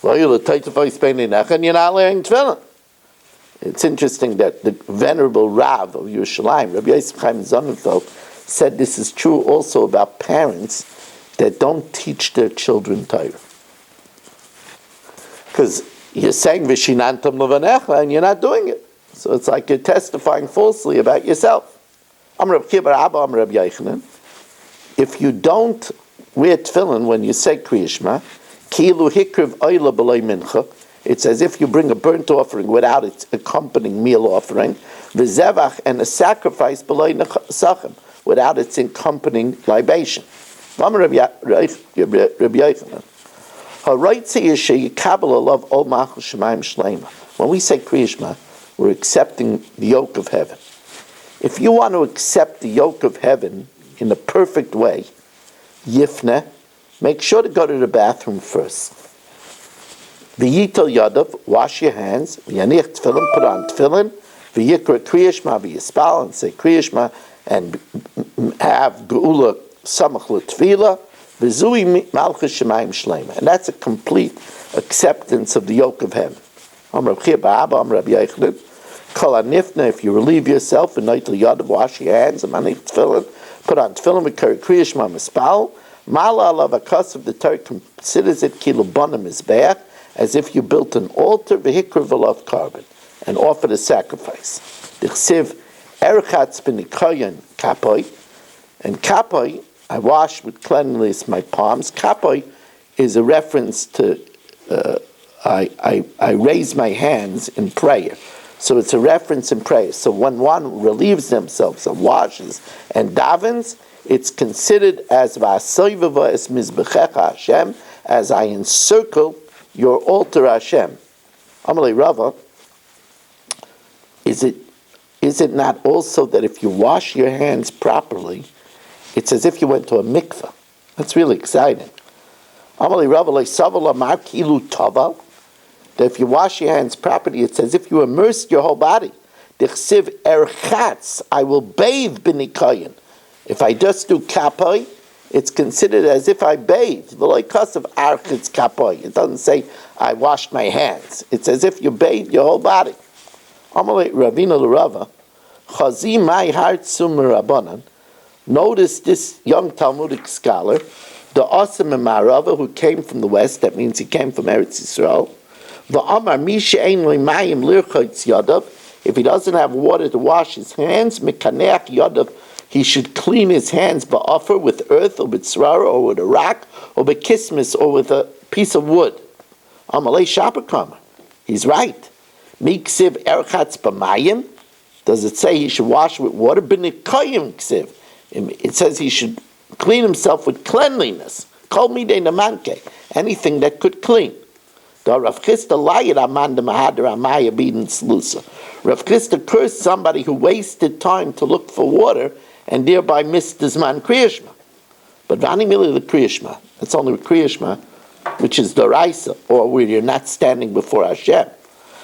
la'il l'taytafay speinenecha, and you're not wearing tefillin. It's interesting that the venerable Rav of Yerushalayim, Rabbi Yosef Chaim Sonnenfeld, said this is true also about parents that don't teach their children Torah. Because you're saying Vishinantam Levanecha and you're not doing it. So it's like you're testifying falsely about yourself. If you don't wear tefillin when you say Kriya Shema, kilu hikriv oila b'loi mincha, it's as if you bring a burnt offering without its accompanying meal offering, v'zevach, and a sacrifice b'loi nesachim, without its accompanying libation. When we say Kriya Shema, we're accepting the yoke of heaven. If you want to accept the yoke of heaven in a perfect way, Yifne, make sure to go to the bathroom first. V'yitel yadav, wash your hands. V'yanich tefillin, put on tefillin. V'yikra Kriya Shema, v'yispal, and say Kriya Shema, and have geula samach l'tefila. V'zui malchus shemayim shleima, and that's a complete acceptance of the yoke of heaven. If you relieve yourself, and wash your hands, and tefillin, put on tefillin, with Kriya Shema mispal. Mala alav akasav, the Torah considers it kilubanim mizbeach, as if you built an altar, v'hikra v'lav carbon, and offered a sacrifice. D'chsiv erchatz b'nikoyan kapoi, and kapoi, I wash with cleanliness my palms. Kapoi is a reference to I raise my hands in prayer. So it's a reference in prayer. So when one relieves themselves and washes and davens, it's considered as v'asoivava es mizbechecha Hashem, as I encircle your altar Hashem. Amalei Rava, is it not also that if you wash your hands properly, it's as if you went to a mikveh? That's really exciting. Amalei Rava le'savala mar kilu taval, that if you wash your hands properly, it's as if you immersed your whole body. D'chsiv erchatz, I will bathe b'nikoyin. If I just do kapoi, it's considered as if I bathed. V'lo kasav archetz kapoi. It doesn't say I washed my hands. It's as if you bathed your whole body. Amalei Ravina l'Rava, chazi mai hartzum rabbanan. Notice this young Talmudic scholar, the Asim Marava, who came from the west. That means he came from Eretz Yisrael. If he doesn't have water to wash his hands, he should clean his hands ba'offer, with earth, or with tzrara, or with a rock, or with kismis, or with a piece of wood. Amalei Shapakama. He's right. Miksiv erchatz b'mayim. Does it say he should wash with water? B'nikoyim ksiv. It says he should clean himself with cleanliness. Kol midei namanke. Anything that could clean. Rav Chisda cursed somebody who wasted time to look for water and thereby missed his man Kriya Shema. But vani mili the Kriya Shema. It's only with Kriya Shema, which is Doraisa, or where you're not standing before Hashem.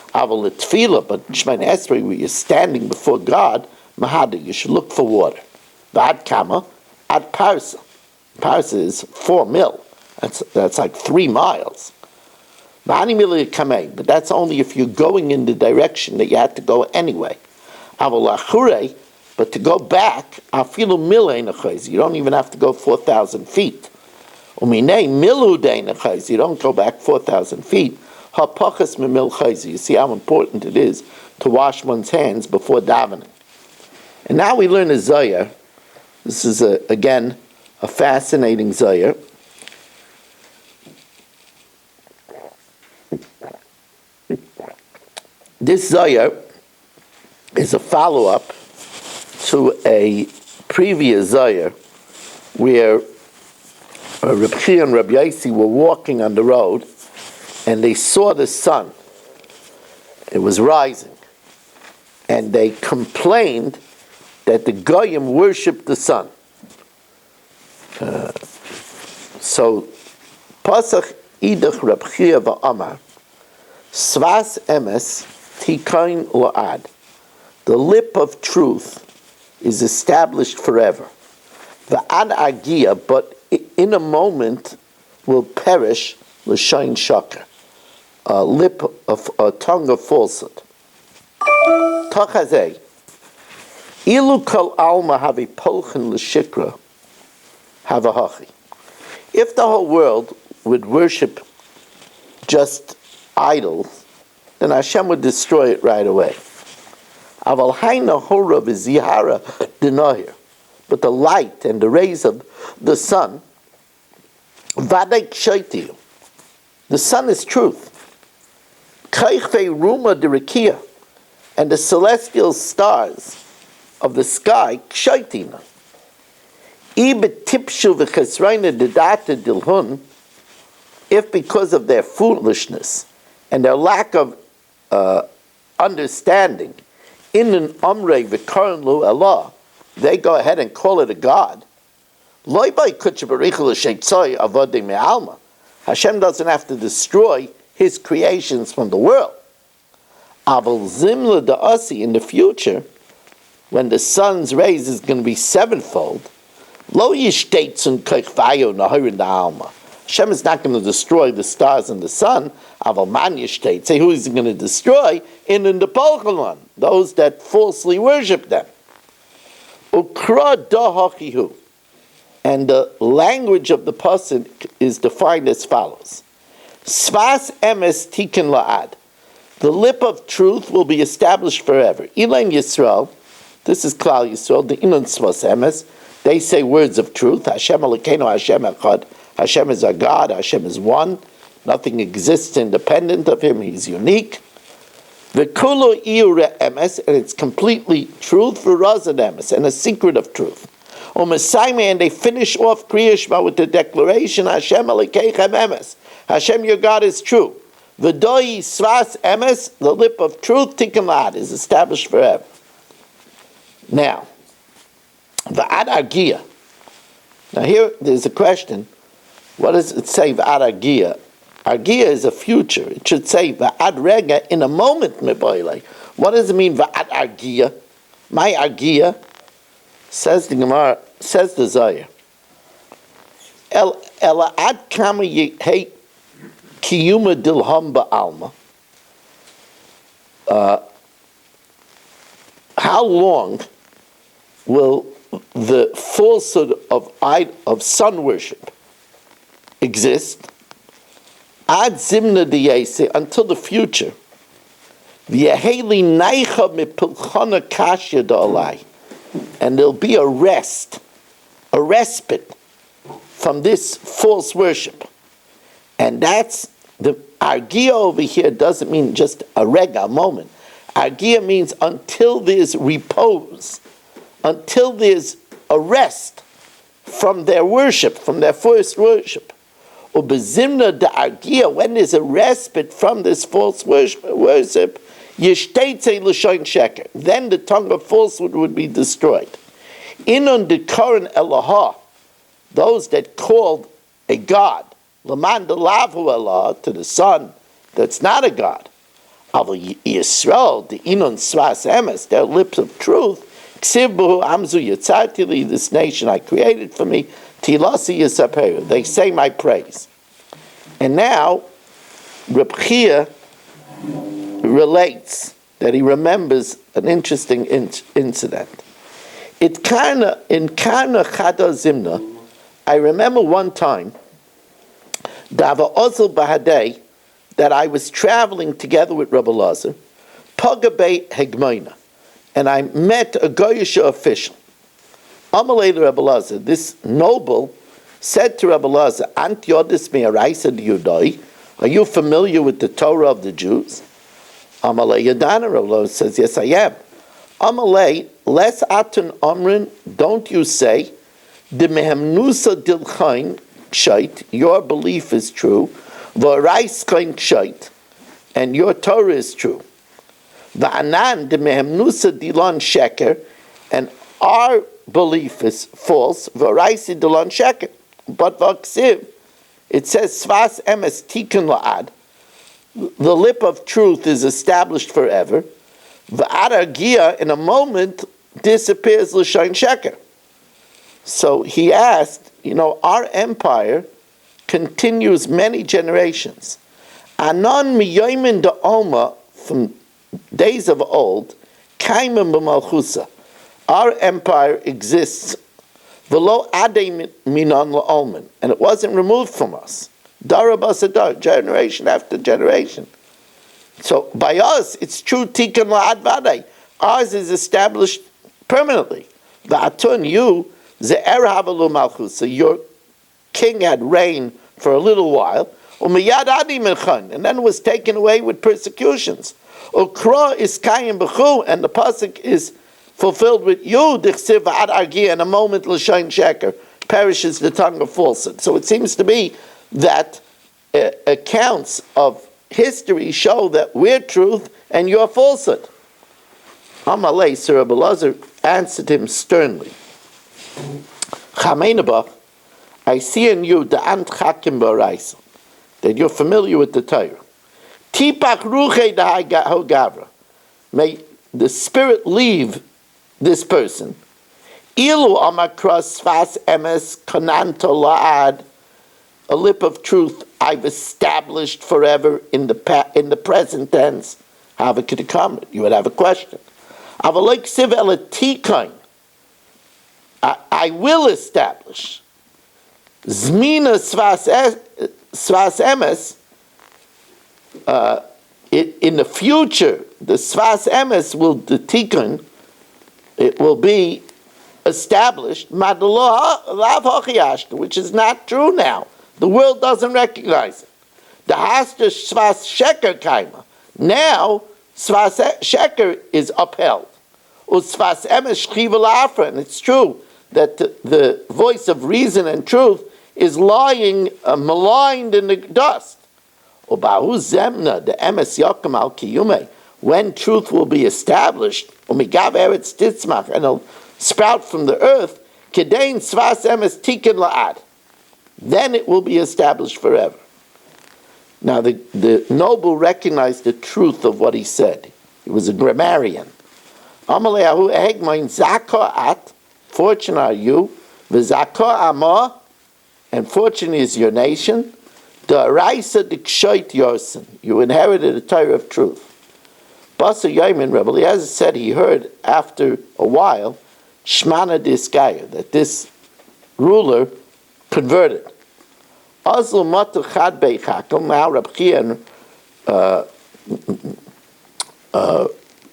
Aval Tefillah, but Shemana Esrei, where you're standing before God, Mahada, you should look for water. Vad Kama, at Parsa. Parsa is 4 mil. That's like 3 miles. But that's only if you're going in the direction that you had to go anyway. But to go back, you don't even have to go 4,000 feet. You don't go back 4,000 feet. You see how important it is to wash one's hands before davening. And now we learn a Zohar. This is, again, a fascinating Zohar. This Zohar is a follow-up to a previous Zohar where Reb Chia and Reb Yaisi were walking on the road, and they saw the sun. It was rising. And they complained that the Goyim worshipped the sun. So, Pasach idach Reb Chia va'amar, Svas emes tikain la'ad. The lip of truth is established forever. Va'ad agia, but in a moment will perish l'shain shakar, a tongue of falsehood. Tachazeh, ilu kol alma have a polchen l'shikra, have a hachi. If the whole world would worship just idols, then Hashem would destroy it right away. Aval hayna hora v'zihara denoyer, but the light and the rays of the sun, vadek shaitiyu, the sun is truth. Kaichve ruma derikia, and the celestial stars of the sky kshaitina. Ibet tipshu v'chesreina dedata dilhun, if because of their foolishness and their lack of understanding, in an umre v'karanlu Allah, they go ahead and call it a god. Hashem doesn't have to destroy His creations from the world. In the future, when the sun's rays is going to be sevenfold, Hashem is not going to destroy the stars and the sun. Say who is he going to destroy? In the Polchalon, those that falsely worship them. And the language of the pasuk is defined as follows: Svas emes tikin la'ad. The lip of truth will be established forever. Ilain Yisrael, this is Klal Yisrael, the inon svas emes, they say words of truth. Hashem Elokeinu, Hashem Echad. Hashem is our God, Hashem is one. Nothing exists independent of Him, He's unique. V'kulo iure emes, and it's completely truth for razad emes, and a secret of truth. And they finish off Kriya Shema with the declaration, Hashem Elokeichem emes. Hashem, your God, is true. V'doi svas emes, the lip of truth, tikkun la'ad, is established forever. Now, v'ad agia. Now here, there's a question. What does it say, v'ad agia? Agia is a future. It should say, v'ad rega, in a moment, me'boilei. What does it mean, v'ad agia? My agia, says the Gemara, says the Zohar. Ela ad kama hey kiyuma dilham ba'alma. How long will the falsehood of sun worship exist? Ad zimna diyase, until the future. V'yeheli naicha mipilchana kashya da'alai. And there'll be a respite from this false worship. And that's, the argia over here doesn't mean just a rega, moment. Argia means until there's repose, until there's a rest from their worship, from their first worship. Ubezimna da argia, when there's a respite from this false worship, then the tongue of falsehood would be destroyed. Inon dekaran elaha, those that called a god, laman delavu Allah, to the sun, that's not a god. Aval Yisrael, the inon svas emes, their lips of truth, ksiv buhu amzu yitzartili, this nation I created for me, tilasi yisaperu, they say my praise. And now, Reb Chia relates that he remembers an interesting incident. In Kana Chada Zimna, I remember one time Dava Ozel Bahadei, that I was traveling together with Rabbi Lazar, Pagabe Hegmoina, and I met a Goyish official. Amalei Rabbi Lazar, this noble, said to Rabbi Lazar, Ant Yodis Me'araisa Yudai, are you familiar with the Torah of the Jews? Amalei Yadana, Rabbi Lazar says, yes, I am. Amalei, les atun amrin, don't you say, de mehemnusa dilchain kshait, your belief is true. V'oraiskein kshait, and your Torah is true. V'anan demehemnusa dilon sheker, and our belief is false. V'oraisi dilon sheker. But v'aksiv, it says svas emes tikun la'ad. The lip of truth is established forever. V'aragia, in a moment, disappears l'shain sheker. So he asked, our empire continues many generations. Anon miyomin da'oma, from days of old, kaimim b'malchusa. Our empire exists, v'lo adei minon la'olmen, and it wasn't removed from us. Dara basadar, generation after generation. So by us, it's true tikkun la'ad vadai. Ours is established permanently. V'atun, you, ze'er havalu malchusa, your king had reign for a little while, umiyad adi milchan, and then was taken away with persecutions. Ukra is kayim b'chu, and the pasuk is fulfilled with you, dichsiv ad argia, in a moment l'shain sheker, perishes the tongue of falsehood. So it seems to be that accounts of history show that we're truth and you're falsehood. Amalei, Sir Abelazar answered him sternly. Chamenabach, I see in you the ant chakim b'oraisa, that you're familiar with the Torah. Tipach ruchei hogavra, may the spirit leave this person. Ilu amakras fas emes konanto la'ad, a lip of truth I've established forever in the present tense. How could it come? You would have a question. I will establish. Zmina svas emes, in the future, the svas emes will, the tikkun, it will be established, which is not true now. The world doesn't recognize it. The hasta svas sheker kaima. Now, svas sheker is upheld. Usvas emes shchiva la'afra, and it's true that the voice of reason and truth is lying maligned in the dust. Ubahu zemna the emes yakum al kiyume, when truth will be established, umigav eretz titzmach, and it'll sprout from the earth, kedein svas emes tikkun la'ad. Then it will be established forever. Now the noble recognized the truth of what he said. He was a grammarian. Amaleahu ehegmain zaka at, fortunate are you, v'zaka amah, and fortunate is your nation. Da'araisa dikshoit yorsen, you inherited a Torah of truth. Basa Yaimin, Rebbe Eliezer said he heard after a while, Shmana diskaya, that this ruler converted. Azul matu chad beichakel, now Reb Chia and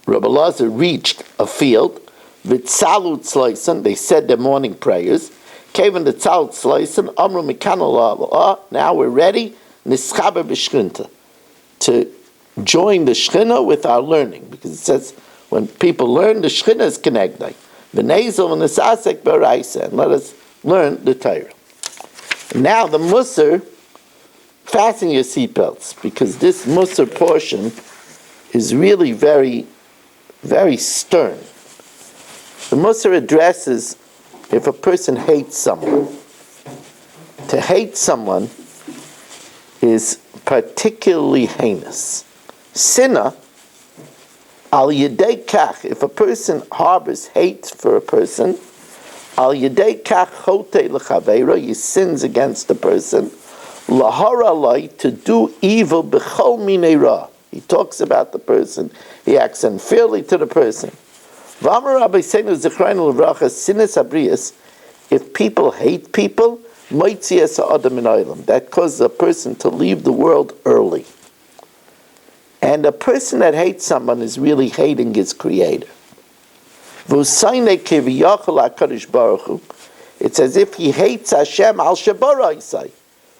Rebbe Eliezer reached a field, v'tzalut tzloisen, they said their morning prayers, Kevin the tzal tzloisen, amru mikanu, now we're ready, nischaber b'shchinta, to join the Shechina with our learning, because it says when people learn, the Shechina is connected. V'nezel v'nesasek b'oraisa, and let us learn the Torah. Now the Musar, fasten your seatbelts, because this Musar portion is really very, very stern. The Musar addresses if a person hates someone. To hate someone is particularly heinous. Sinna, al yedei kach, if a person harbors hate for a person, al yedei kach chote l'chaveira, he sins against the person, lahara lai, to do evil b'chol minei ra. He talks about the person, he acts unfairly to the person. V'amar Rabbi Seinu Zechreinu L'vracha, sinas abrius, if people hate people, moitzias ha'adam min ha'olam, that causes a person to leave the world early. And a person that hates someone is really hating his creator. It's as if he hates Hashem al shabara'isai,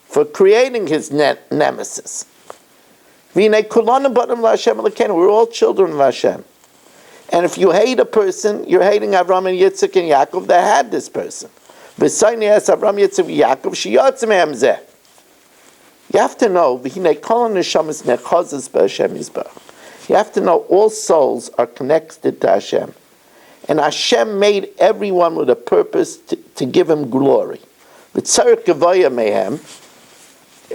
for creating his nemesis. We're all children of Hashem. And if you hate a person, you're hating Avraham and Yitzchak and Yaakov that had this person. V'sayni es Avram Yitzchak Yaakov sheyotze mehem zeh. You have to know, v'hinei kol neshamas nechazes b'Hashem Yisbarach. You have to know all souls are connected to Hashem. And Hashem made everyone with a purpose to give him glory. V'tzarech gevaya mehem,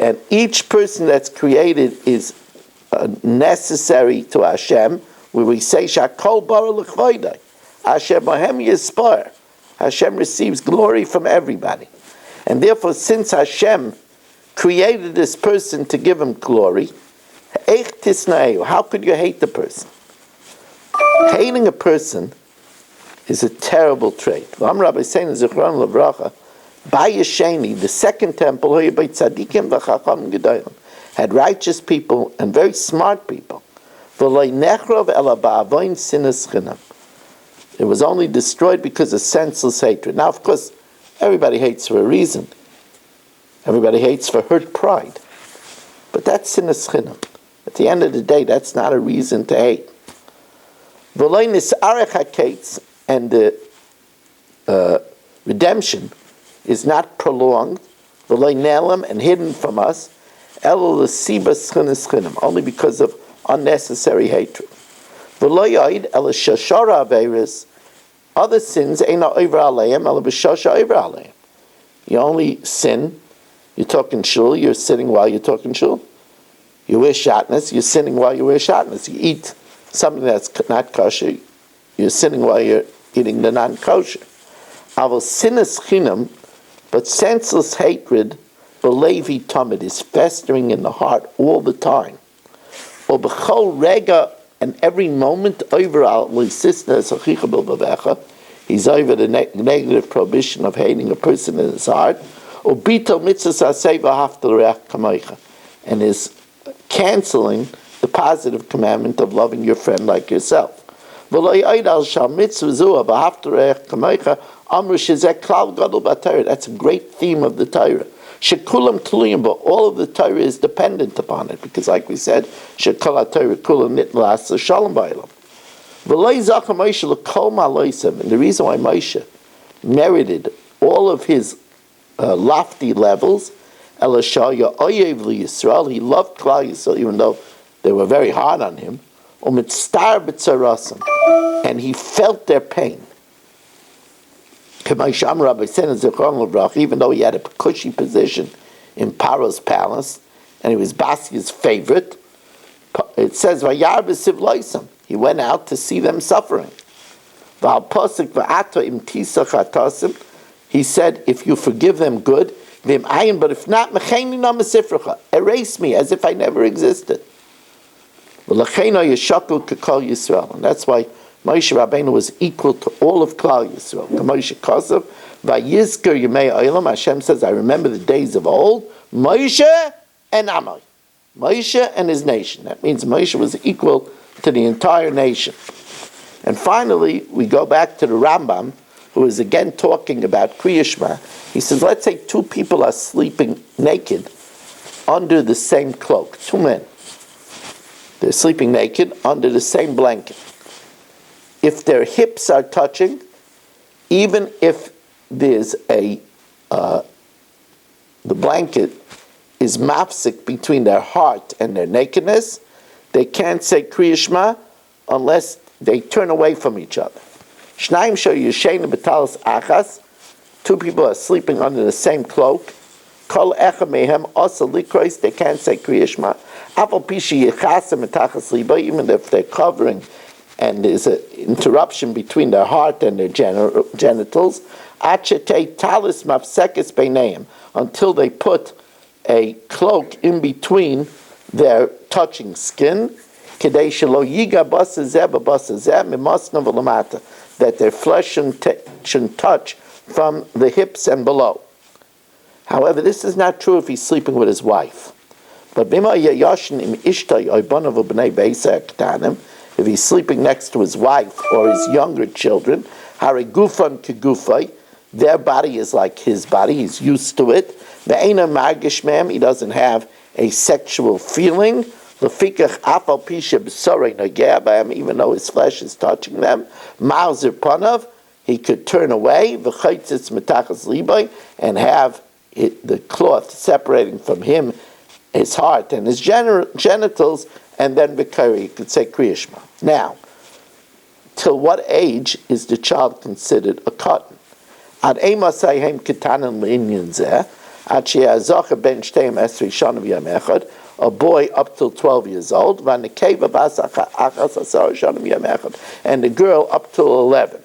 and each person that's created is necessary to Hashem, where we say, Shakol bara l'chvoidai. Hashem mohem yispar. Hashem receives glory from everybody. And therefore, since Hashem created this person to give him glory, how could you hate the person? Hating a person is a terrible trait. Rabbi saying Zichron Lavracha, Bayesheni, the second temple, had righteous people and very smart people. It was only destroyed because of senseless hatred. Now, of course, everybody hates for a reason. Everybody hates for hurt pride. But that's sinas chinam. At the end of the day, that's not a reason to hate. And the redemption is not prolonged, and hidden from us, only because of unnecessary hatred. Other sins, you only sin, you talk in shul, you're sinning while you're talking shul. You wear shatnez, you're sinning while you wear shatnez. You eat something that's not kosher, you're sinning while you're eating the non-kosher. Aval sinas chinam, but senseless hatred, belevi tamid, is festering in the heart all the time. Or b'chol rega, and every moment over al lisisna sachicha b'vavecha, he's over the negative prohibition of hating a person in his heart. Or bitel mitzvahs aseh v'ahavta l'reach kamocha, and is canceling the positive commandment of loving your friend like yourself. That's a great theme of the Torah. Shekulam tuliyim, but all of the Torah is dependent upon it, because like we said, Shekol HaTorah kulam nitlas shalom ba'olam. And the reason why Moshe merited all of his lofty levels, he loved Klal Yisrael, even though they were very hard on him, and he felt their pain. Even though he had a cushy position in Paro's palace, and he was Basi's favorite, it says, he went out to see them suffering. He said, if you forgive them, good, but if not, erase me as if I never existed. And that's why Moshe Rabbeinu was equal to all of Klal Yisrael. Hashem says, I remember the days of old, Moshe and Amai. Moshe and his nation. That means Moshe was equal to the entire nation. And finally, we go back to the Rambam, who is again talking about Kriya Shema. He says, let's say two people are sleeping naked under the same cloak, two men. They're sleeping naked under the same blanket. If their hips are touching, even if there's the blanket is mafsik between their heart and their nakedness, they can't say Kriya Shema unless they turn away from each other. Shnayim sho yeshenu b'talas achas, two people are sleeping under the same cloak. Kol echa mehem asa likros, they can't say Kriya Shema. Afal pishi yichasem etachas liba, even if they're covering and there's an interruption between their heart and their genitals, achetei talis mafsekes beineim, until they put a cloak in between their touching skin, kedei shelo yiga basazeh b'basazeh mimasna v'lamata, that their flesh shouldn't touch from the hips and below. However, this is not true if he's sleeping with his wife. But if he's sleeping next to his wife or his younger children, their body is like his body, he's used to it. He doesn't have a sexual feeling, even though his flesh is touching them. he could turn away, v'chaitzitz metachas libay, and have the cloth separating from him his heart and his genitals, and then v'kari, he could say Kriya Shema. Now, till what age is the child considered a katan? Ad emasayhem ketanan le'inyan zeh, ad she'azocha ben shteim esrei shana v'yam echad, a boy up till 12 years old, v'anekeva bas achas asar shana v'yam echad, and the girl up till 11.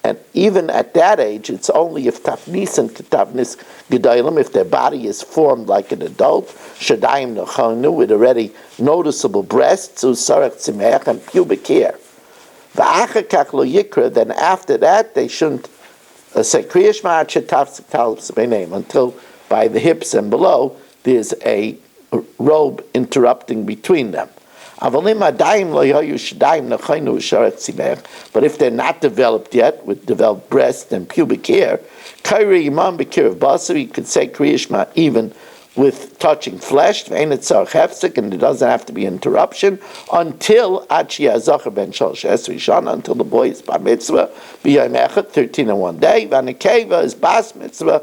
And even at that age, it's only if tafnis and ketavnis gedalim, if their body is formed like an adult, shadayim nechanu, with already noticeable breasts, usarach tzimech, and pubic hair. V'achakach lo yikra, then after that, they shouldn't say Kriya Shema chetavsik talibs b'neim, until by the hips and below, there's a robe interrupting between them. But if they're not developed yet, with developed breast and pubic hair, you could say Kriya Shema even with touching flesh, and it doesn't have to be interruption until until the boy is bar mitzvah, 13 and 1 day, is bas mitzvah,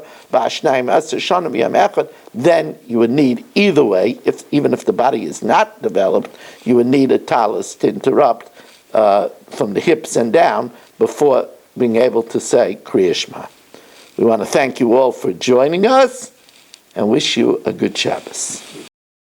then you would need either way, even if the body is not developed, you would need a talus to interrupt from the hips and down before being able to say Kriya Shema. We want to thank you all for joining us and wish you a good Shabbos.